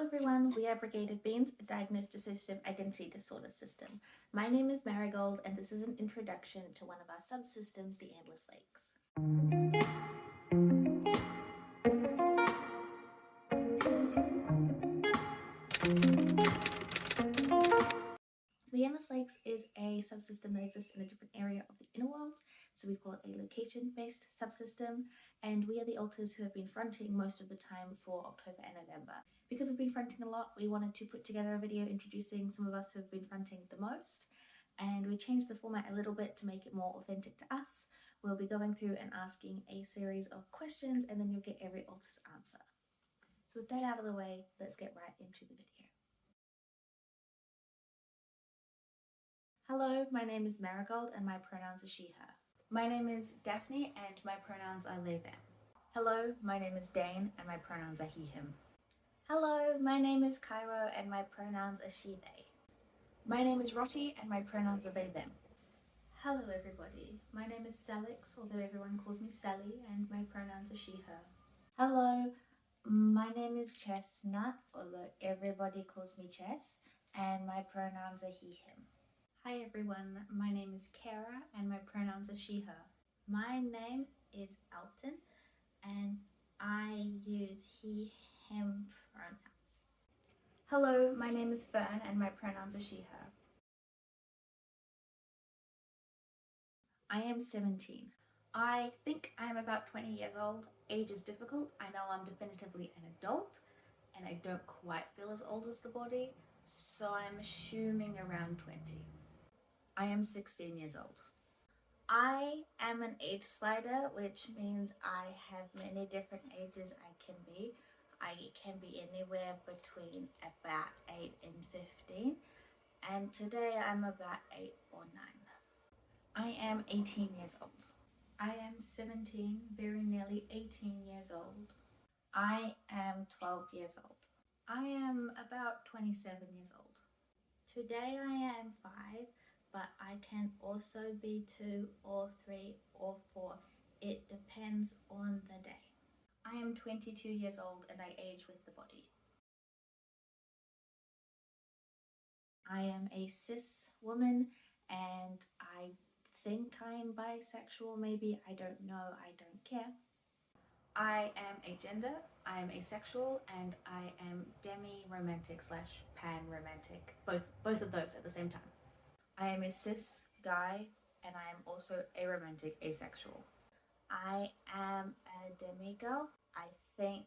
everyone, we are Brigade of Beans, a diagnosed dissociative identity disorder system. My name is Marigold, and this is an introduction to one of our subsystems, the Endless Lakes. So the Endless Lakes is a subsystem that exists in a different area of the inner world, so we call it a location-based subsystem, and we are the alters who have been fronting most of the time for October and November. Because we've been fronting a lot, we wanted to put together a video introducing some of us who have been fronting the most, and we changed the format a little bit to make it more authentic to us. We'll be going through and asking a series of questions, and then you'll get every alter's answer. So with that out of the way, let's get right into the video. Hello, my name is Marigold and my pronouns are she, her. My name is Daphney and my pronouns are they, them. Hello, my name is Dane and my pronouns are he, him. Hello, my name is Cairo and my pronouns are she, they. My name is Rotti and my pronouns are they, them. Hello everybody, my name is Selix, although everyone calls me Sally, and my pronouns are she, her. Hello, my name is Chestnut, although everybody calls me Chess, and my pronouns are he, him. Hi everyone, my name is Kara and my pronouns are she, her. My name is Elton and I use he, him pronouns. Hello, my name is Fern and my pronouns are she, her. I am 17. I think I am about 20 years old. Age is difficult. I know I'm definitively an adult and I don't quite feel as old as the body, so I'm assuming around 20. I am 16 years old. I am an age slider, which means I have many different ages I can be. I can be anywhere between about 8 and 15, and today I'm about 8 or 9. I am 18 years old. I am 17, very nearly 18 years old. I am 12 years old. I am about 27 years old. Today I am 5. But I can also be 2 or 3 or 4. It depends on the day. I am 22 years old and I age with the body. I am a cis woman and I think I'm bisexual, maybe. I don't know, I don't care. I am agender, I am asexual, and I am demi-romantic / pan-romantic. Both of those at the same time. I am a cis guy and I am also aromantic asexual. I am a demigirl. I think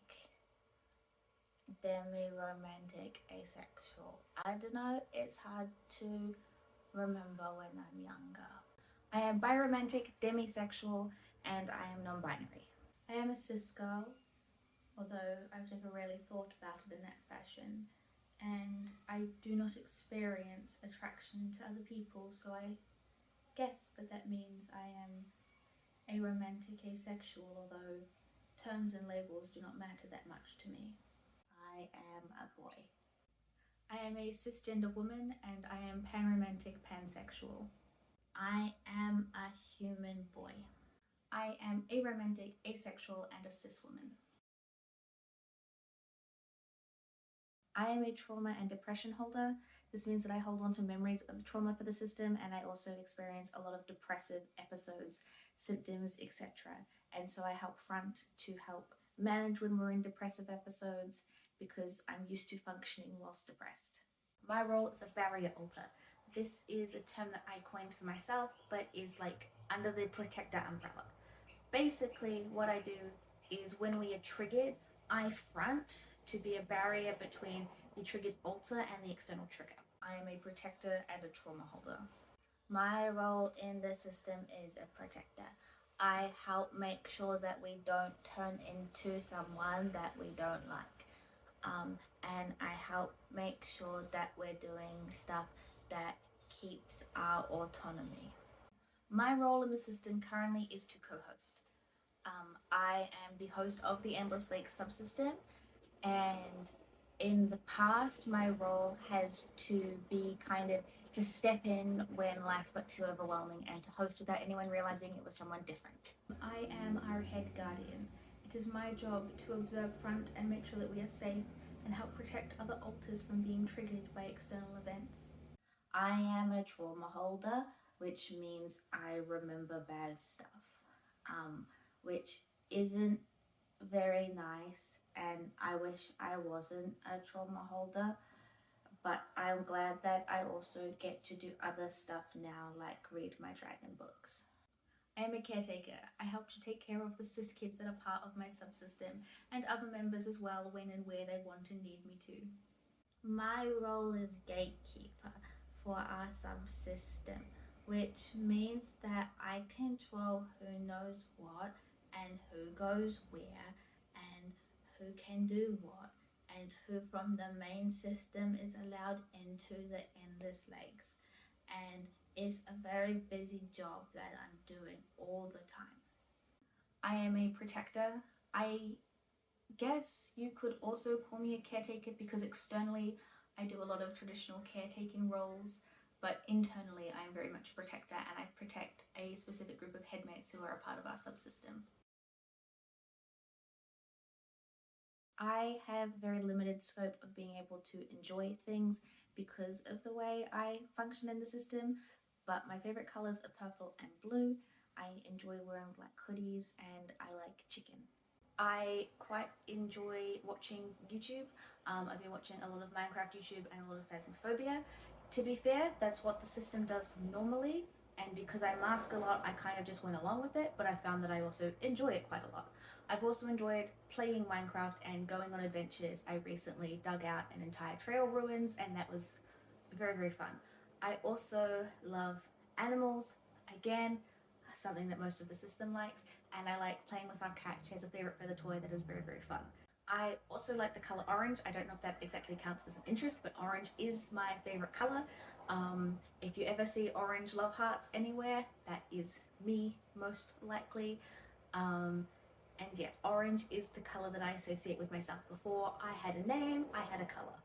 demi-romantic asexual. I don't know, it's hard to remember when I'm younger. I am biromantic, demisexual, and I am non-binary. I am a cis girl, although I've never really thought about it in that fashion. And I do not experience attraction to other people, so I guess that means I am aromantic asexual, although terms and labels do not matter that much to me. I am a boy. I am a cisgender woman and I am panromantic pansexual. I am a human boy. I am aromantic asexual and a cis woman. I am a trauma and depression holder. This means that I hold on to memories of trauma for the system, and I also experience a lot of depressive episodes, symptoms, etc. And so I help front to help manage when we're in depressive episodes because I'm used to functioning whilst depressed. My role is a barrier alter. This is a term that I coined for myself, but is like under the protector umbrella. Basically, what I do is when we are triggered, I front to be a barrier between the triggered alter and the external trigger. I am a protector and a trauma holder. My role in the system is a protector. I help make sure that we don't turn into someone that we don't like. And I help make sure that we're doing stuff that keeps our autonomy. My role in the system currently is to co-host. I am the host of the Endless Lakes subsystem, and in the past my role has to be kind of to step in when life got too overwhelming and to host without anyone realizing it was someone different. I am our head guardian. It is my job to observe front and make sure that we are safe and help protect other alters from being triggered by external events. I am a trauma holder, which means I remember bad stuff, which isn't very nice, and I wish I wasn't a trauma holder, but I'm glad that I also get to do other stuff now, like read my dragon books. I am a caretaker. I help to take care of the cis kids that are part of my subsystem and other members as well when and where they want and need me to. My role is gatekeeper for our subsystem, which means that I control who knows what and who goes where and who can do what and who from the main system is allowed into the endless lakes. And it's a very busy job that I'm doing all the time. I am a protector. I guess you could also call me a caretaker because externally I do a lot of traditional caretaking roles, but internally I'm very much a protector and I protect a specific group of headmates who are a part of our subsystem. I have very limited scope of being able to enjoy things because of the way I function in the system, but my favorite colors are purple and blue. I enjoy wearing black hoodies and I like chicken. I quite enjoy watching YouTube. I've been watching a lot of Minecraft YouTube and a lot of Phasmophobia. To be fair, that's what the system does normally, and because I mask a lot, I kind of just went along with it, but I found that I also enjoy it quite a lot. I've also enjoyed playing Minecraft and going on adventures. I recently dug out an entire trail ruins, and that was very, very fun. I also love animals, again, something that most of the system likes, and I like playing with our cat. She has a favorite feather toy that is very, very fun. I also like the color orange. I don't know if that exactly counts as an interest, but orange is my favorite color. If you ever see orange love hearts anywhere, that is me, most likely. And yeah, orange is the color that I associate with myself. Before I had a name, I had a color.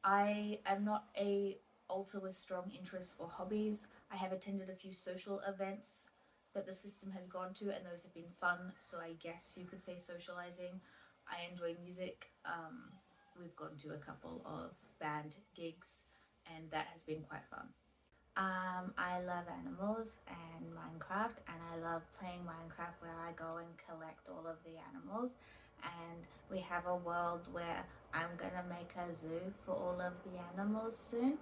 I am not a alter with strong interests or hobbies. I have attended a few social events that the system has gone to, and those have been fun, so I guess you could say socializing. I enjoy music. We've gone to a couple of band gigs, and that has been quite fun. I love animals and Minecraft, and I love playing Minecraft where I go and collect all of the animals. And we have a world where I'm gonna make a zoo for all of the animals soon.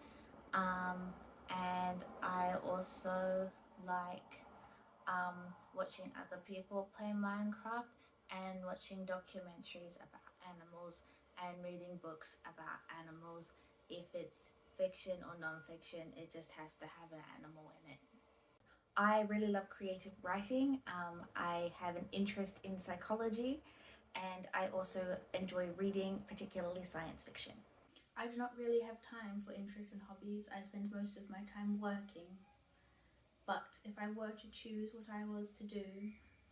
And I also like watching other people play Minecraft and watching documentaries about animals and reading books about animals. If it's fiction or non-fiction, it just has to have an animal in it. I really love creative writing. I have an interest in psychology, and I also enjoy reading, particularly science fiction. I do not really have time for interests and hobbies. I spend most of my time working. But if I were to choose what I was to do,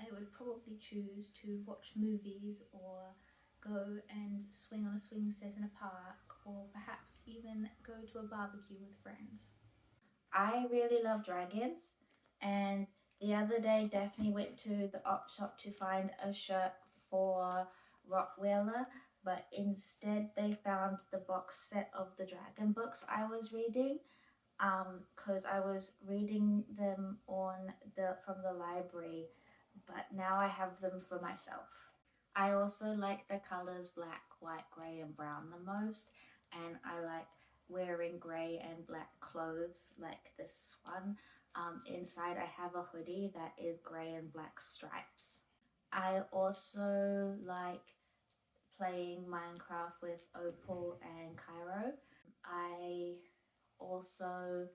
I would probably choose to watch movies or go and swing on a swing set in a park, or perhaps even go to a barbecue with friends. I really love dragons, and the other day Daphne went to the op shop to find a shirt for Rottweiler, but instead they found the box set of the dragon books I was reading, because I was reading them from the library, but now I have them for myself. I also like the colors black, white, grey and brown the most, and I like wearing grey and black clothes like this one. Inside I have a hoodie that is grey and black stripes. I also like playing Minecraft with Opal and Cairo. I also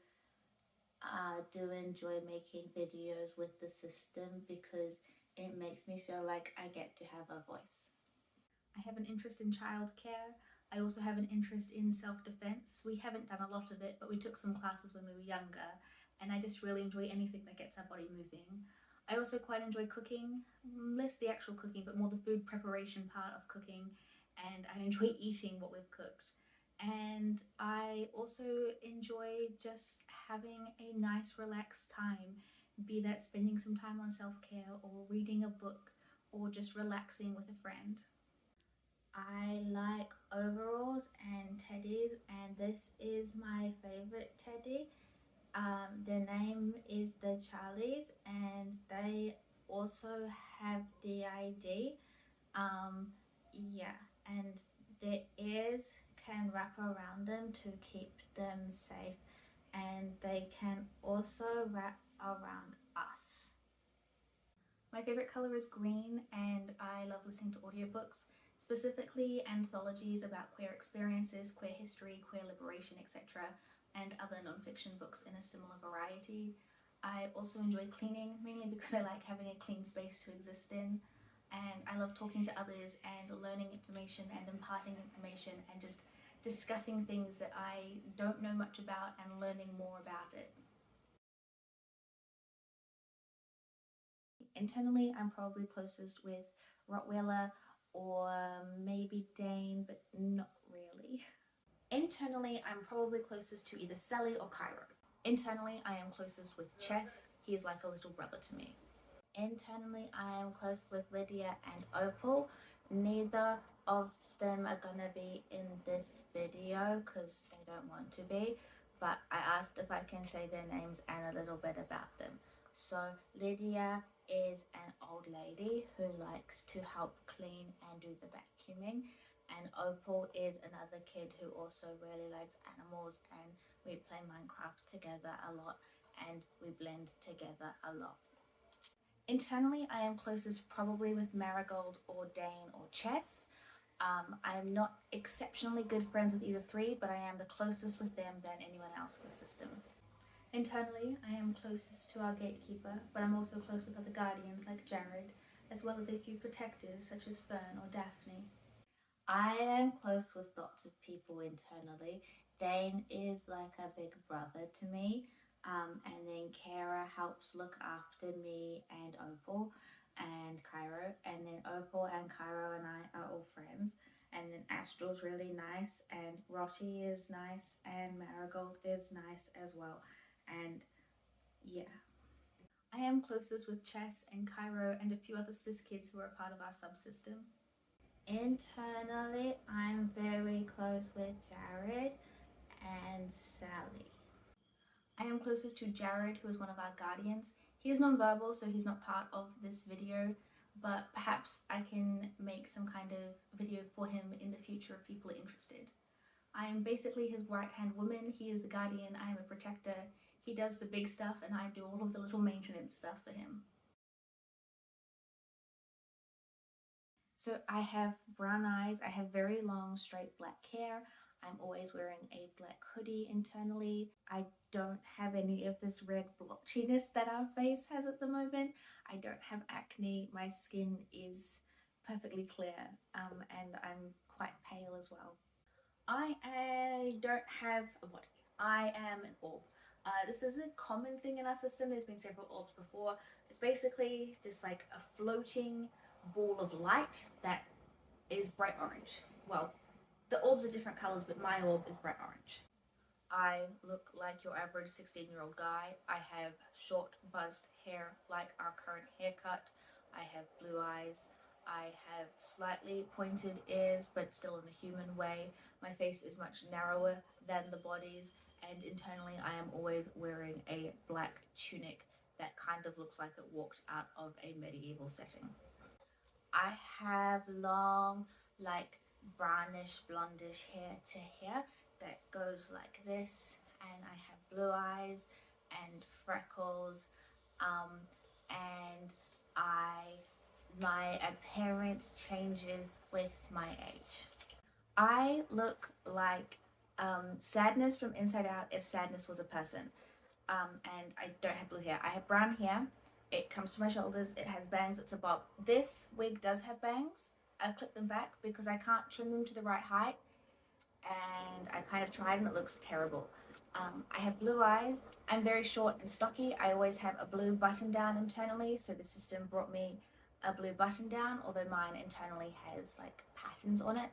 do enjoy making videos with the system because it makes me feel like I get to have a voice. I have an interest in childcare. I also have an interest in self-defense. We haven't done a lot of it, but we took some classes when we were younger, and I just really enjoy anything that gets our body moving. I also quite enjoy cooking, less the actual cooking, but more the food preparation part of cooking, and I enjoy eating what we've cooked. And I also enjoy just having a nice relaxed time, be that spending some time on self-care or reading a book or just relaxing with a friend. I like overalls and teddies, and this is my favorite teddy. Their name is the Charlies, and they also have DID. Yeah, and their ears can wrap around them to keep them safe, and they can also wrap around us. My favorite color is green, and I love listening to audiobooks, specifically anthologies about queer experiences, queer history, queer liberation, etc., and other non-fiction books in a similar variety. I also enjoy cleaning, mainly because I like having a clean space to exist in, and I love talking to others and learning information and imparting information and just discussing things that I don't know much about and learning more about it. Internally, I'm probably closest with Rottweiler or maybe Dane, but not really. Internally, I'm probably closest to either Sally or Cairo. Internally, I am closest with Chess. He is like a little brother to me. Internally, I am close with Lydia and Opal. Neither of them are gonna be in this video because they don't want to be, but I asked if I can say their names and a little bit about them. So Lydia is an old lady who likes to help clean and do the vacuuming, and Opal is another kid who also really likes animals, and we play Minecraft together a lot and we blend together a lot. Internally, I am closest probably with Marigold or Dane or Chess. I am not exceptionally good friends with either three, but I am the closest with them than anyone else in the system. Internally, I am closest to our gatekeeper, but I'm also close with other guardians like Jared, as well as a few protectors such as Fern or Daphney. I am close with lots of people internally. Dane is like a big brother to me. And then Kara helps look after me and Opal and Cairo. And then Opal and Cairo and I are all friends. And then Astral's really nice, and Rotty is nice, and Marigold is nice as well. And yeah. I am closest with Chess and Cairo and a few other cis kids who are a part of our subsystem. Internally, I'm very close with Jared and Sally. I am closest to Jared, who is one of our guardians. He is non-verbal, so he's not part of this video, but perhaps I can make some kind of video for him in the future if people are interested. I am basically his right-hand woman. He is the guardian, I am a protector. He does the big stuff and I do all of the little maintenance stuff for him. So I have brown eyes, I have very long straight black hair, I'm always wearing a black hoodie internally. I don't have any of this red blotchiness that our face has at the moment. I don't have acne, my skin is perfectly clear, and I'm quite pale as well. I don't have a body. I am an orb. This is a common thing in our system. There's been several orbs before. It's basically just like a floating ball of light that is bright orange. Well, the orbs are different colors, but my orb is bright orange. I look like your average 16-year-old guy. I have short buzzed hair like our current haircut. I have blue eyes. I have slightly pointed ears, but still in a human way. My face is much narrower than the body's, and internally I am always wearing a black tunic that kind of looks like it walked out of a medieval setting. I have long, like brownish, blondish hair to here that goes like this, and I have blue eyes and freckles, and my appearance changes with my age. I look like Sadness from Inside Out if Sadness was a person. And I don't have blue hair. I have brown hair. It comes to my shoulders. It has bangs. It's a bob. This wig does have bangs. I've clipped them back because I can't trim them to the right height. And I kind of tried and it looks terrible. I have blue eyes. I'm very short and stocky. I always have a blue button down internally. So the system brought me a blue button down, although mine internally has like patterns on it.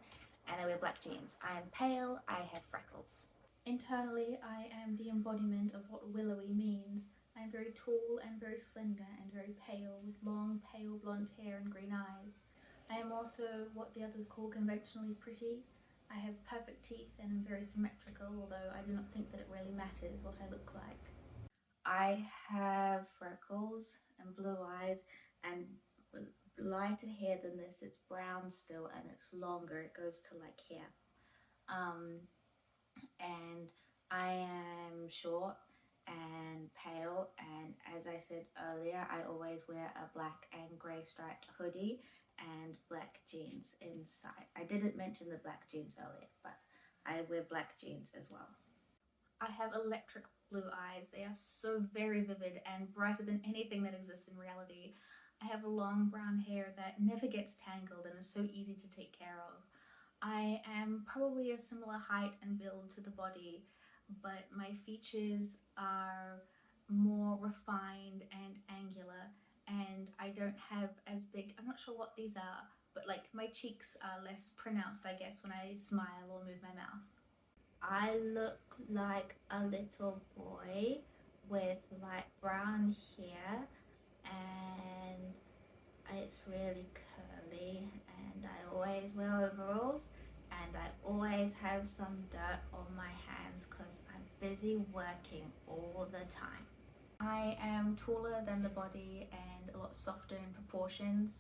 And I wear black jeans. I am pale. I have freckles. Internally, I am the embodiment of what willowy means. I am very tall and very slender and very pale, with long, pale blonde hair and green eyes. I am also what the others call conventionally pretty. I have perfect teeth and am very symmetrical, although I do not think that it really matters what I look like. I have freckles and blue eyes and lighter hair than this. It's brown still and it's longer. It goes to like here. And I am short and pale, and as I said earlier, I always wear a black and grey striped hoodie and black jeans inside. I didn't mention the black jeans earlier, but I wear black jeans as well. I have electric blue eyes. They are so very vivid and brighter than anything that exists in reality. I have long brown hair that never gets tangled and is so easy to take care of. I am probably a similar height and build to the body, but my features are more refined and angular, and I don't have as big, I'm not sure what these are, but like my cheeks are less pronounced, I guess, when I smile or move my mouth. I look like a little boy with light brown hair, and it's really curly, and I always wear overalls, and I always have some dirt on my hands because I'm busy working all the time. I am taller than the body and a lot softer in proportions.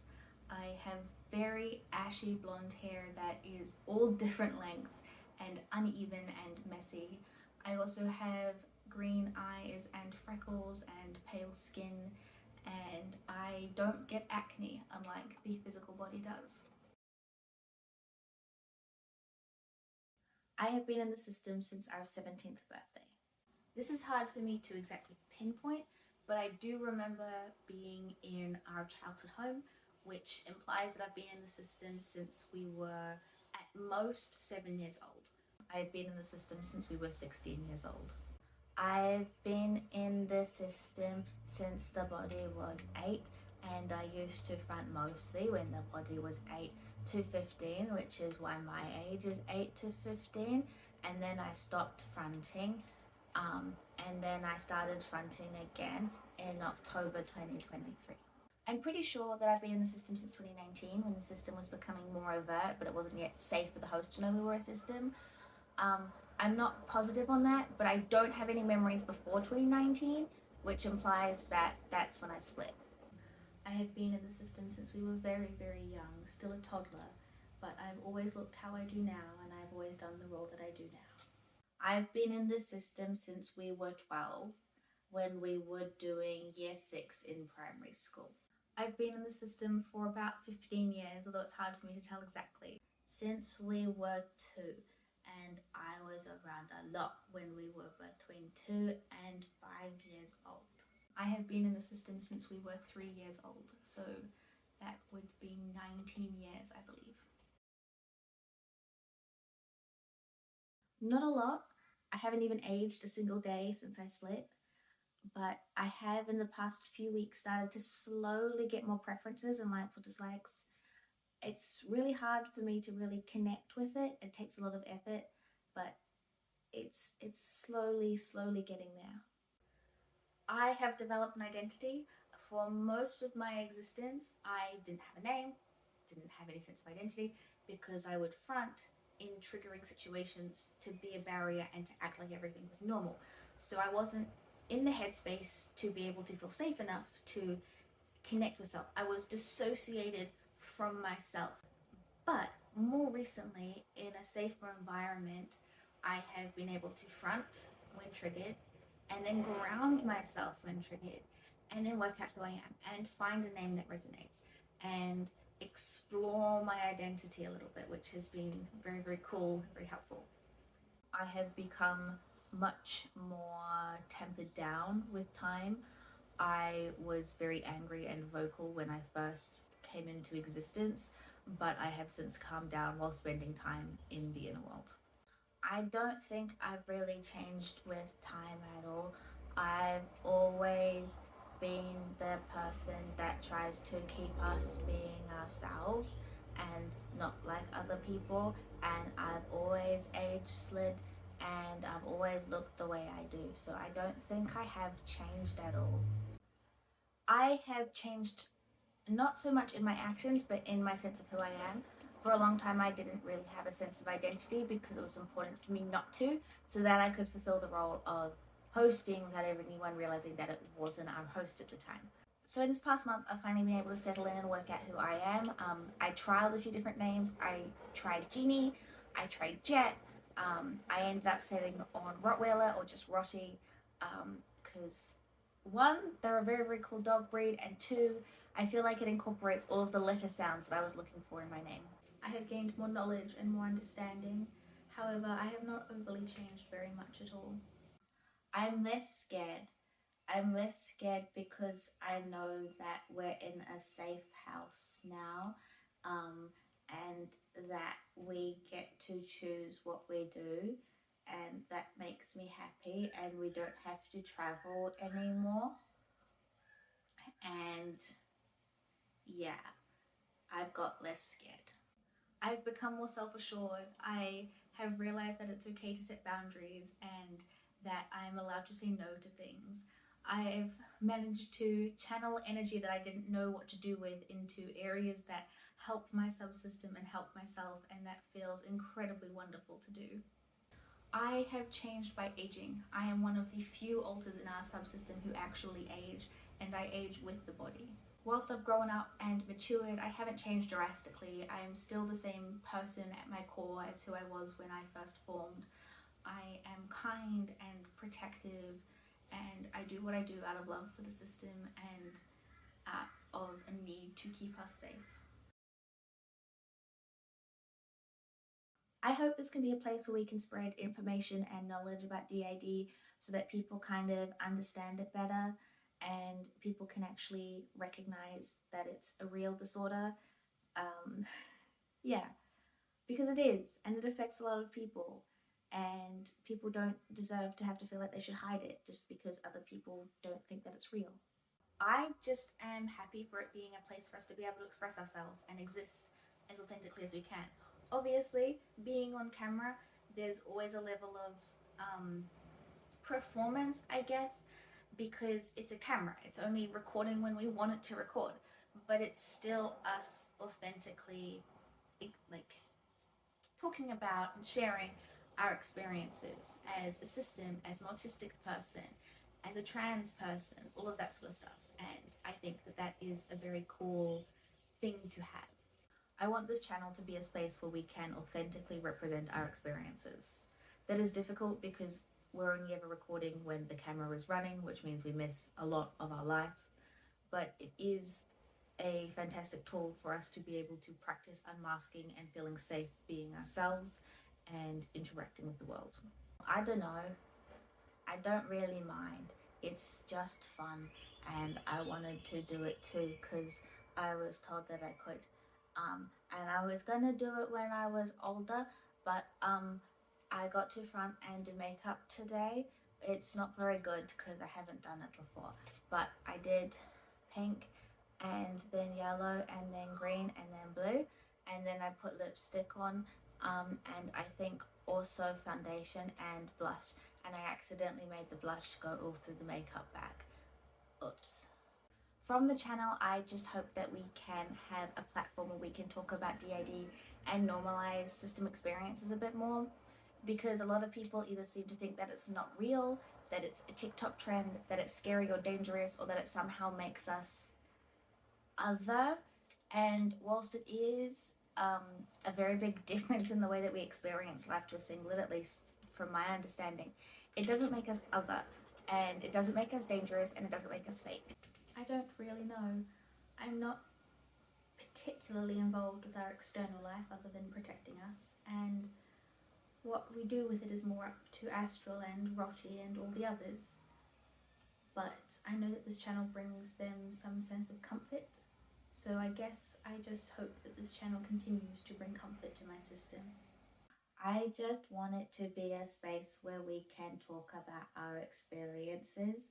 I have very ashy blonde hair that is all different lengths and uneven and messy. I also have green eyes and freckles and pale skin, and I don't get acne unlike the physical body does. I have been in the system since our 17th birthday. This is hard for me to exactly pinpoint, but I do remember being in our childhood home, which implies that I've been in the system since we were at most 7 years old. I've been in the system since we were 16 years old. I've been in the system since the body was 8, and I used to front mostly when the body was 8 to 15, which is why my age is 8 to 15, and then I stopped fronting, and then I started fronting again in October 2023. I'm pretty sure that I've been in the system since 2019 when the system was becoming more overt, but it wasn't yet safe for the host to know we were a system. I'm not positive on that, but I don't have any memories before 2019, which implies that that's when I split. I have been in the system since we were very, very young, still a toddler, but I've always looked how I do now, and I've always done the role that I do now. I've been in the system since we were 12, when we were doing year 6 in primary school. I've been in the system for about 15 years, although it's hard for me to tell exactly. Since we were 2, and I was around a lot when we were between 2 and 5 years old. I have been in the system since we were 3 years old, so that would be 19 years, I believe. Not a lot. I haven't even aged a single day since I split, but I have in the past few weeks started to slowly get more preferences and likes or dislikes. It's really hard for me to really connect with it. It takes a lot of effort, but it's slowly getting there. I have developed an identity. For most of my existence, I didn't have a name, didn't have any sense of identity, because I would front in triggering situations to be a barrier and to act like everything was normal. So I wasn't in the headspace to be able to feel safe enough to connect with self. I was dissociated from myself. But more recently, in a safer environment, I have been able to front when triggered, and then ground myself when triggered, and then work out who I am and find a name that resonates and explore my identity a little bit, which has been very, very cool, very helpful. I have become much more tempered down with time. I was very angry and vocal when I first came into existence, but I have since calmed down while spending time in the inner world. I don't think I've really changed with time at all. I've always been the person that tries to keep us being ourselves and not like other people, and I've always age slid and I've always looked the way I do, so I don't think I have changed at all. I have changed not so much in my actions, but in my sense of who I am. For a long time, I didn't really have a sense of identity because it was important for me not to, so that I could fulfill the role of hosting without anyone realizing that it wasn't our host at the time. So in this past month, I've finally been able to settle in and work out who I am. I trialed a few different names. I tried Genie, I tried Jet. I ended up settling on Rottweiler or just Rotty, because one, they're a very, very cool dog breed, and two, I feel like it incorporates all of the letter sounds that I was looking for in my name. I have gained more knowledge and more understanding. However, I have not overly changed very much at all. I'm less scared. I'm less scared because I know that we're in a safe house now, and that we get to choose what we do, and that makes me happy, and we don't have to travel anymore. And yeah, I've got less scared. I've become more self assured. I have realized that it's okay to set boundaries and that I'm allowed to say no to things. I've managed to channel energy that I didn't know what to do with into areas that help my subsystem and help myself, and that feels incredibly wonderful to do. I have changed by aging. I am one of the few alters in our subsystem who actually age, and I age with the body. Whilst I've grown up and matured, I haven't changed drastically. I am still the same person at my core as who I was when I first formed. I am kind and protective, and I do what I do out of love for the system and out of a need to keep us safe. I hope this can be a place where we can spread information and knowledge about DID so that people kind of understand it better and people can actually recognize that it's a real disorder. Um, yeah, because it is, and it affects a lot of people, and people don't deserve to have to feel like they should hide it just because other people don't think that it's real. I just am happy for it being a place for us to be able to express ourselves and exist as authentically as we can. Obviously, being on camera, there's always a level of performance, I guess, because it's a camera. It's only recording when we want it to record, but it's still us authentically, like, talking about and sharing our experiences as a system, as an autistic person, as a trans person, all of that sort of stuff. And I think that that is a very cool thing to have. I want this channel to be a space where we can authentically represent our experiences. That is difficult because we're only ever recording when the camera is running, which means we miss a lot of our life. But it is a fantastic tool for us to be able to practice unmasking and feeling safe being ourselves and interacting with the world. I don't know. I don't really mind. It's just fun, and I wanted to do it too because I was told that I could. And I was gonna do it when I was older, but I got to front and do makeup today. It's not very good because I haven't done it before, but I did pink and then yellow and then green and then blue, and then I put lipstick on, and I think also foundation and blush, and I accidentally made the blush go all through the makeup bag. Oops. From the channel, I just hope that we can have a platform where we can talk about DID and normalize system experiences a bit more, because a lot of people either seem to think that it's not real, that it's a TikTok trend, that it's scary or dangerous, or that it somehow makes us other. And whilst it is a very big difference in the way that we experience life to a singlet, at least from my understanding, it doesn't make us other, and it doesn't make us dangerous, and it doesn't make us fake. I don't really know. I'm not particularly involved with our external life other than protecting us, and what we do with it is more up to Astral and Rotty and all the others. But I know that this channel brings them some sense of comfort, so I guess I just hope that this channel continues to bring comfort to my system. I just want it to be a space where we can talk about our experiences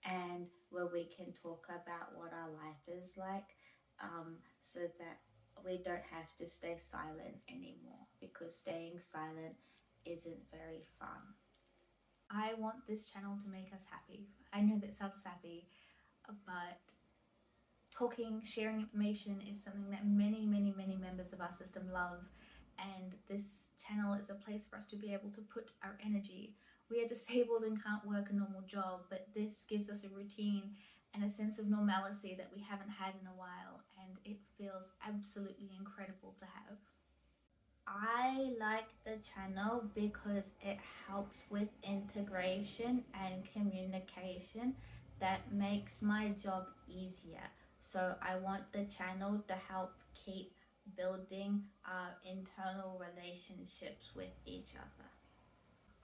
and where we can talk about what our life is like, so that we don't have to stay silent anymore, because staying silent isn't very fun. I want this channel to make us happy. I know that sounds sappy, but Talking, sharing information is something that many members of our system love, and this channel is a place for us to be able to put our energy. We are disabled and can't work a normal job, but this gives us a routine and a sense of normalcy that we haven't had in a while, and it feels absolutely incredible to have. I like the channel because it helps with integration and communication that makes my job easier. So I want the channel to help keep building our internal relationships with each other.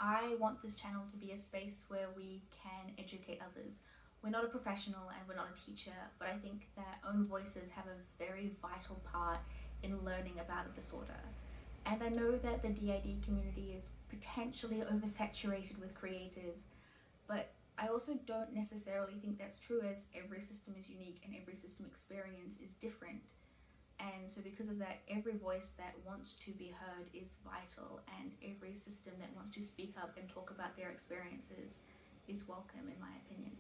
I want this channel to be a space where we can educate others. We're not a professional and we're not a teacher, but I think that own voices have a very vital part in learning about a disorder. And I know that the DID community is potentially oversaturated with creators, but I also don't necessarily think that's true, as every system is unique and every system experience is different. And so because of that, every voice that wants to be heard is vital, and every system that wants to speak up and talk about their experiences is welcome, in my opinion.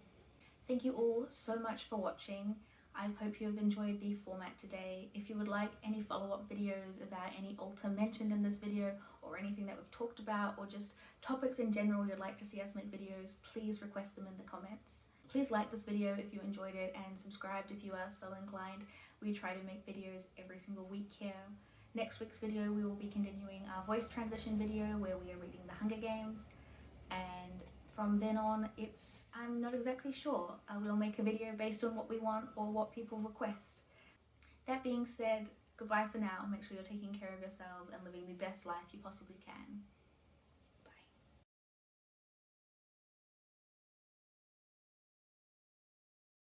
Thank you all so much for watching. I hope you have enjoyed the format today. If you would like any follow-up videos about any altar mentioned in this video, or anything that we've talked about, or just topics in general you'd like to see us make videos, please request them in the comments. Please like this video if you enjoyed it, and subscribe if you are so inclined. We try to make videos every single week here. Next week's video we will be continuing our voice transition video where we are reading The Hunger Games, and from then on I'm not exactly sure. I will make a video based on what we want or what people request. That being said, goodbye for now. Make sure you're taking care of yourselves and living the best life you possibly can.